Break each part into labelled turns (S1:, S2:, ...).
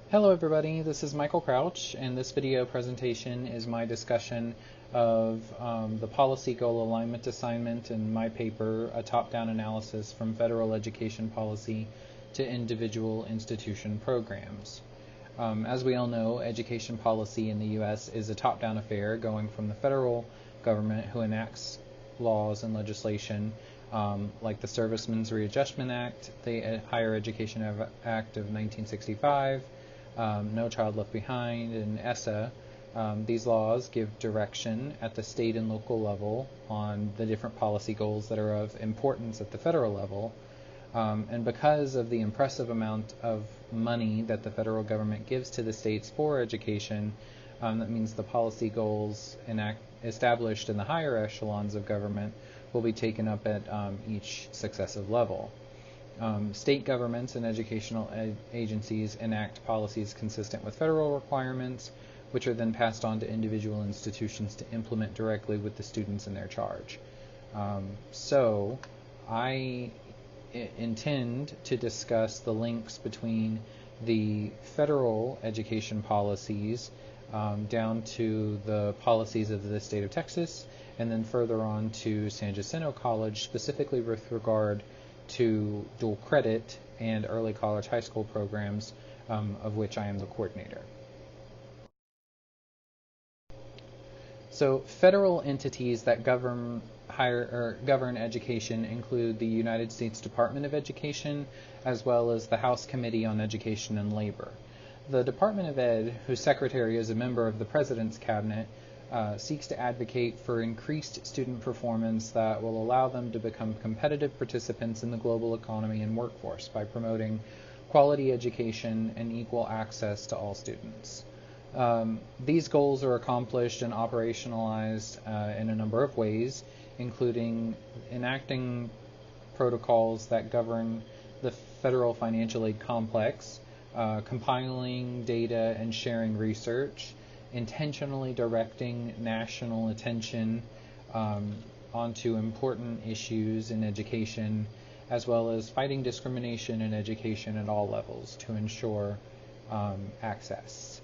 S1: Hello everybody, this is Michael Crouch, and this video presentation is my discussion of the policy goal alignment assignment in my paper, A Top-Down Analysis from Federal Education Policy to Individual Institution Programs. As we all know, education policy in the U.S. is a top-down affair going from the federal government, who enacts laws and legislation like the Servicemen's Readjustment Act, the Higher Education Act of 1965, No Child Left Behind, and ESSA. These laws give direction at the state and local level on the different policy goals that are of importance at the federal level. And because of the impressive amount of money that the federal government gives to the states for education, that means the policy goals established in the higher echelons of government will be taken up at each successive level. State governments and educational agencies enact policies consistent with federal requirements, which are then passed on to individual institutions to implement directly with the students in their charge. So I intend to discuss the links between the federal education policies down to the policies of the state of Texas, and then further on to San Jacinto College, specifically with regard to dual credit and early college high school programs, of which I am the coordinator. So federal entities that govern education include the United States Department of Education, as well as the House Committee on Education and Labor. The Department of Ed, whose secretary is a member of the President's Cabinet, seeks to advocate for increased student performance that will allow them to become competitive participants in the global economy and workforce by promoting quality education and equal access to all students. These goals are accomplished and operationalized in a number of ways, including enacting protocols that govern the federal financial aid complex, compiling data and sharing research, intentionally directing national attention onto important issues in education, as well as fighting discrimination in education at all levels to ensure access.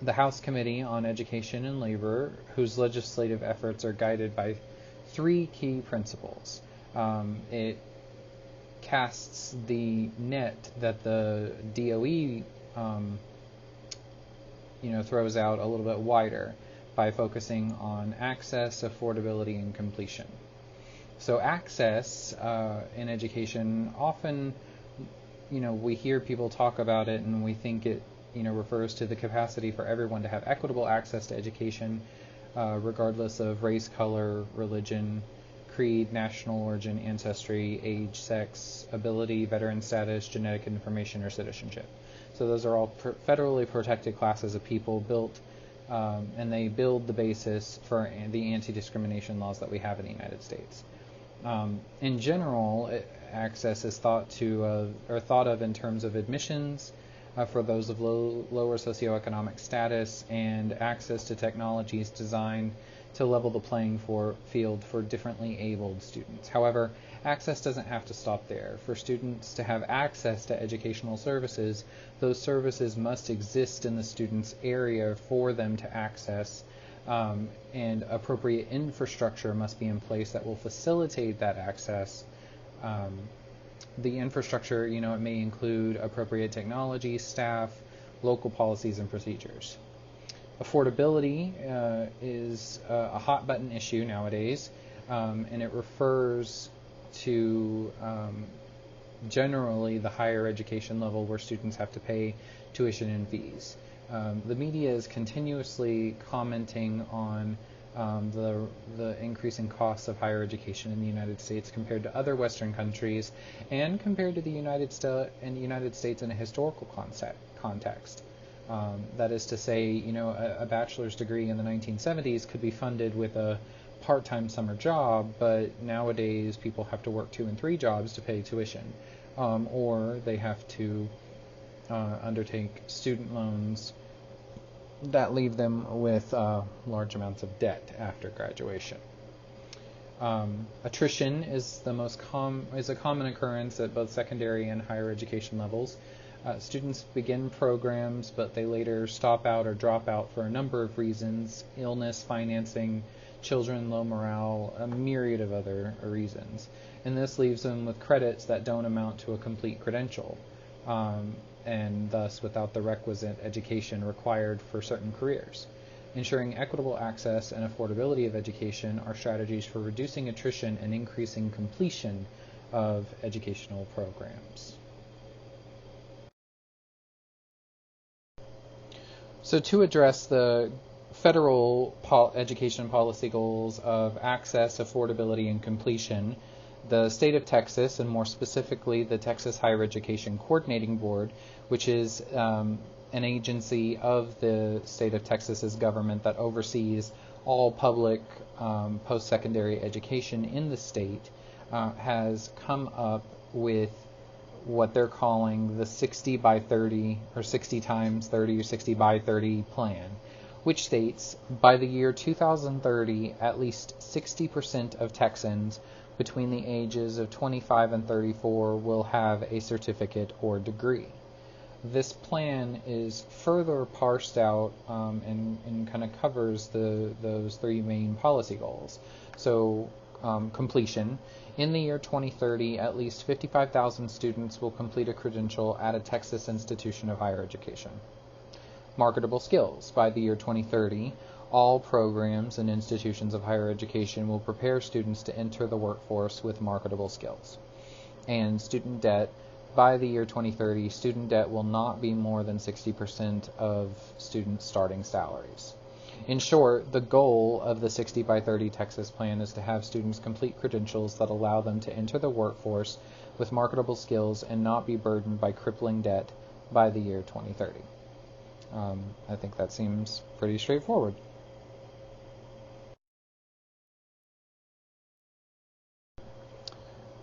S1: The House Committee on Education and Labor, whose legislative efforts are guided by three key principles. It casts the net that the DOE throws out a little bit wider by focusing on access, affordability, and completion. So access in education, often, we hear people talk about it and we think it, refers to the capacity for everyone to have equitable access to education, regardless of race, color, religion, creed, national origin, ancestry, age, sex, ability, veteran status, genetic information, or citizenship. So those are all federally protected classes of people built, and they build the basis for the anti-discrimination laws that we have in the United States. In general, access is thought of in terms of admissions for those of lower socioeconomic status, and access to technologies designed to level the playing field for differently abled students. However, access doesn't have to stop there. For students to have access to educational services, those services must exist in the student's area for them to access, and appropriate infrastructure must be in place that will facilitate that access. The infrastructure, it may include appropriate technology, staff, local policies, and procedures. Affordability is a hot button issue nowadays, and it refers to generally the higher education level where students have to pay tuition and fees. The media is continuously commenting on the increasing costs of higher education in the United States compared to other Western countries, and compared to the United States in a historical context. That is to say, a bachelor's degree in the 1970s could be funded with a part-time summer job, but nowadays people have to work 2 and 3 jobs to pay tuition, or they have to undertake student loans that leave them with large amounts of debt after graduation. Attrition is a common occurrence at both secondary and higher education levels. Students begin programs, but they later stop out or drop out for a number of reasons: illness, financing, children, low morale, a myriad of other reasons. And this leaves them with credits that don't amount to a complete credential, and thus without the requisite education required for certain careers. Ensuring equitable access and affordability of education are strategies for reducing attrition and increasing completion of educational programs. So to address the federal education policy goals of access, affordability, and completion, the state of Texas, and more specifically the Texas Higher Education Coordinating Board, which is an agency of the state of Texas's government that oversees all public post-secondary education in the state, has come up with what they're calling the 60 by 30 or 60 times 30 or 60 by 30 plan, which states by the year 2030 at least 60% of Texans between the ages of 25 and 34 will have a certificate or degree. This plan is further parsed out and kind of covers those three main policy goals. So completion. In the year 2030, at least 55,000 students will complete a credential at a Texas institution of higher education. Marketable skills. By the year 2030, all programs and institutions of higher education will prepare students to enter the workforce with marketable skills. And student debt. By the year 2030, student debt will not be more than 60% of students' starting salaries. In short, the goal of the 60 by 30 Texas plan is to have students complete credentials that allow them to enter the workforce with marketable skills and not be burdened by crippling debt by the year 2030. I think that seems pretty straightforward.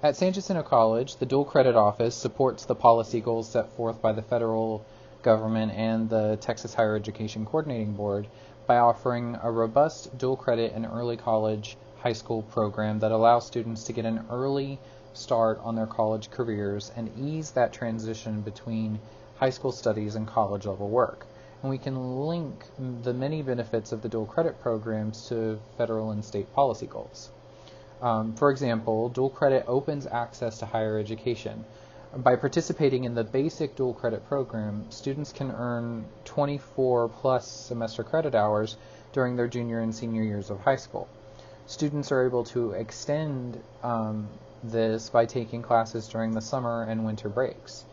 S1: At San Jacinto College, the Dual Credit Office supports the policy goals set forth by the federal government and the Texas Higher Education Coordinating Board by offering a robust dual credit and early college high school program that allows students to get an early start on their college careers and ease that transition between high school studies and college level work. And we can link the many benefits of the dual credit programs to federal and state policy goals. For example, dual credit opens access to higher education. By participating in the basic dual credit program, students can earn 24 plus semester credit hours during their junior and senior years of high school. Students are able to extend this by taking classes during the summer and winter breaks.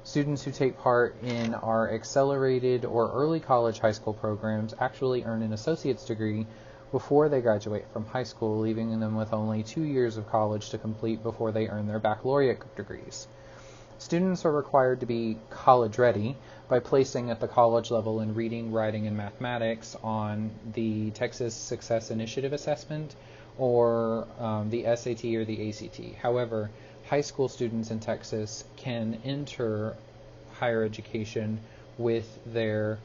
S1: Students who take part in our accelerated or early college high school programs actually earn an associate's degree before they graduate from high school, leaving them with only 2 years of college to complete before they earn their baccalaureate degrees. Students are required to be college ready by placing at the college level in reading, writing, and mathematics on the Texas Success Initiative Assessment or the SAT or the ACT. However, high school students in Texas can enter higher education with their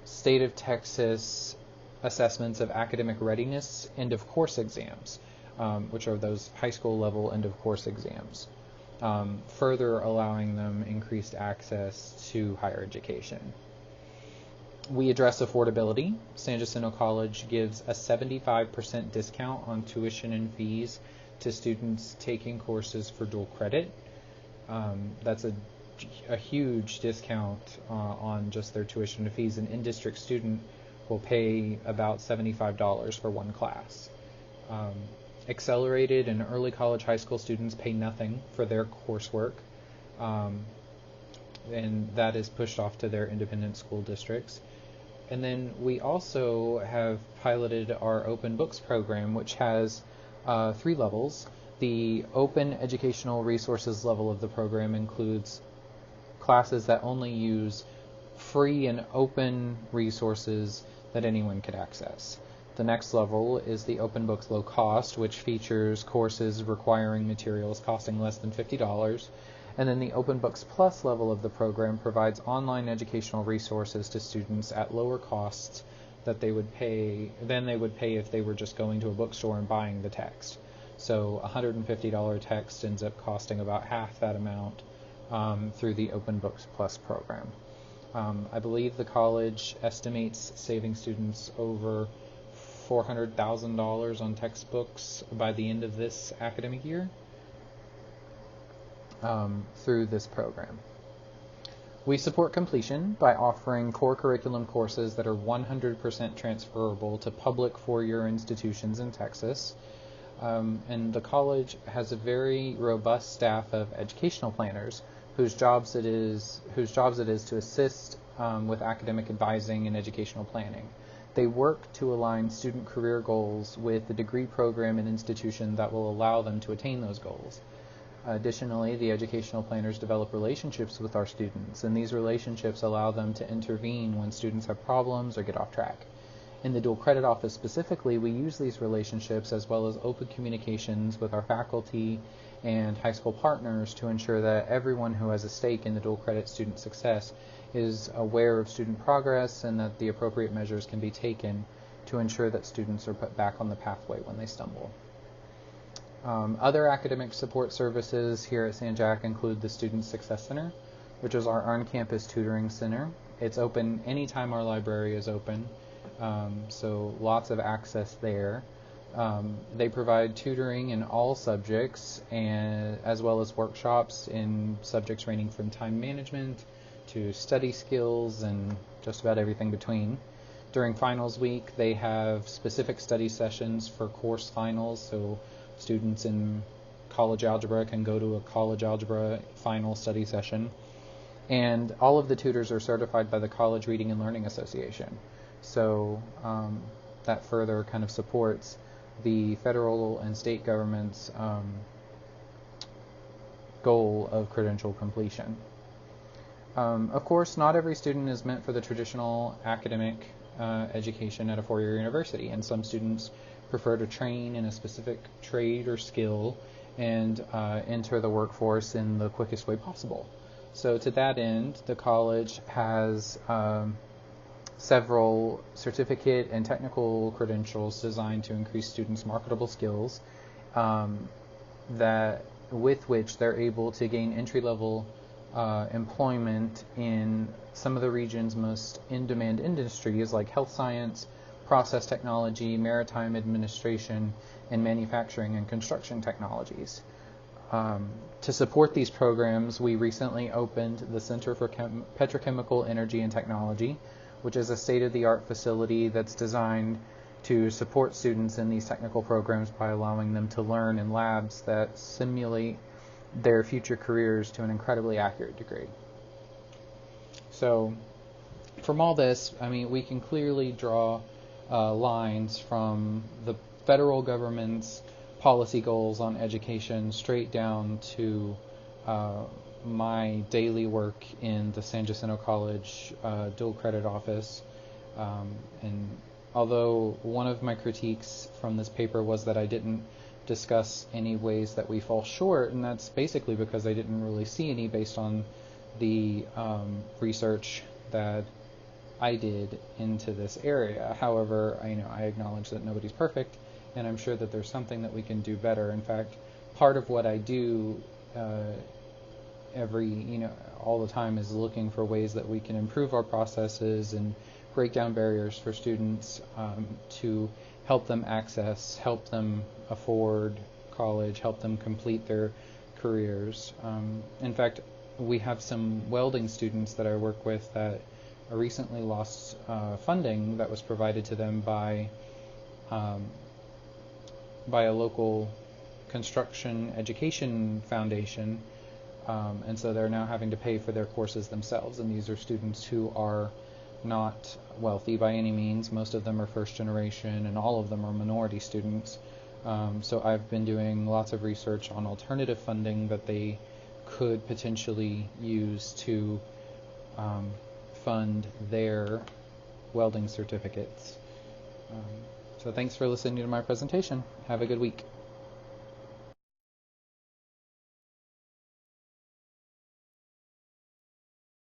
S1: state of Texas assessments of academic readiness end of course exams, which are those high school level end of course exams. Further allowing them increased access to higher education. We address affordability. San Jacinto College gives a 75% discount on tuition and fees to students taking courses for dual credit. That's a huge discount on just their tuition and fees. An in-district student will pay about $75 for one class. Accelerated and early college high school students pay nothing for their coursework, and that is pushed off to their independent school districts. And then we also have piloted our Open Books program, which has 3 levels. The Open Educational Resources level of the program includes classes that only use free and open resources that anyone could access. The next level is the Open Books Low Cost, which features courses requiring materials costing less than $50. And then the Open Books Plus level of the program provides online educational resources to students at lower costs that they would pay if they were just going to a bookstore and buying the text. So a $150 text ends up costing about half that amount through the Open Books Plus program. I believe the college estimates saving students over $400,000 on textbooks by the end of this academic year through this program. We support completion by offering core curriculum courses that are 100% transferable to public four-year institutions in Texas. And the college has a very robust staff of educational planners whose jobs it is to assist with academic advising and educational planning. They work to align student career goals with the degree program and institution that will allow them to attain those goals. Additionally, the educational planners develop relationships with our students, and these relationships allow them to intervene when students have problems or get off track. In the dual credit office specifically, we use these relationships as well as open communications with our faculty and high school partners to ensure that everyone who has a stake in the dual credit student success is aware of student progress and that the appropriate measures can be taken to ensure that students are put back on the pathway when they stumble. Other academic support services here at San Jac include the Student Success Center, which is our on-campus tutoring center. It's open anytime our library is open, so lots of access there. They provide tutoring in all subjects, and as well as workshops in subjects ranging from time management to study skills and just about everything between. During finals week, they have specific study sessions for course finals, so students in college algebra can go to a college algebra final study session. And all of the tutors are certified by the College Reading and Learning Association. So that further kind of supports the federal and state government's goal of credential completion. Of course, not every student is meant for the traditional academic education at a four-year university, and some students prefer to train in a specific trade or skill and enter the workforce in the quickest way possible. So to that end, the college has several certificate and technical credentials designed to increase students' marketable skills with which they're able to gain entry-level employment in some of the region's most in-demand industries like health science, process technology, maritime administration, and manufacturing and construction technologies. To support these programs, we recently opened the Center for Petrochemical Energy and Technology, which is a state-of-the-art facility that's designed to support students in these technical programs by allowing them to learn in labs that simulate their future careers to an incredibly accurate degree. So from all this, I mean, we can clearly draw lines from the federal government's policy goals on education straight down to my daily work in the San Jacinto College dual credit office. And although one of my critiques from this paper was that I didn't discuss any ways that we fall short, and that's basically because I didn't really see any based on the research that I did into this area. However, I acknowledge that nobody's perfect, and I'm sure that there's something that we can do better. In fact, part of what I do all the time is looking for ways that we can improve our processes and break down barriers for students to help them access, help them afford college, help them complete their careers. In fact, we have some welding students that I work with that recently lost funding that was provided to them by a local construction education foundation, and so they're now having to pay for their courses themselves, and these are students who are not wealthy by any means. Most of them are first generation, and all of them are minority students. So I've been doing lots of research on alternative funding that they could potentially use to fund their welding certificates. So thanks for listening to my presentation. Have a good week.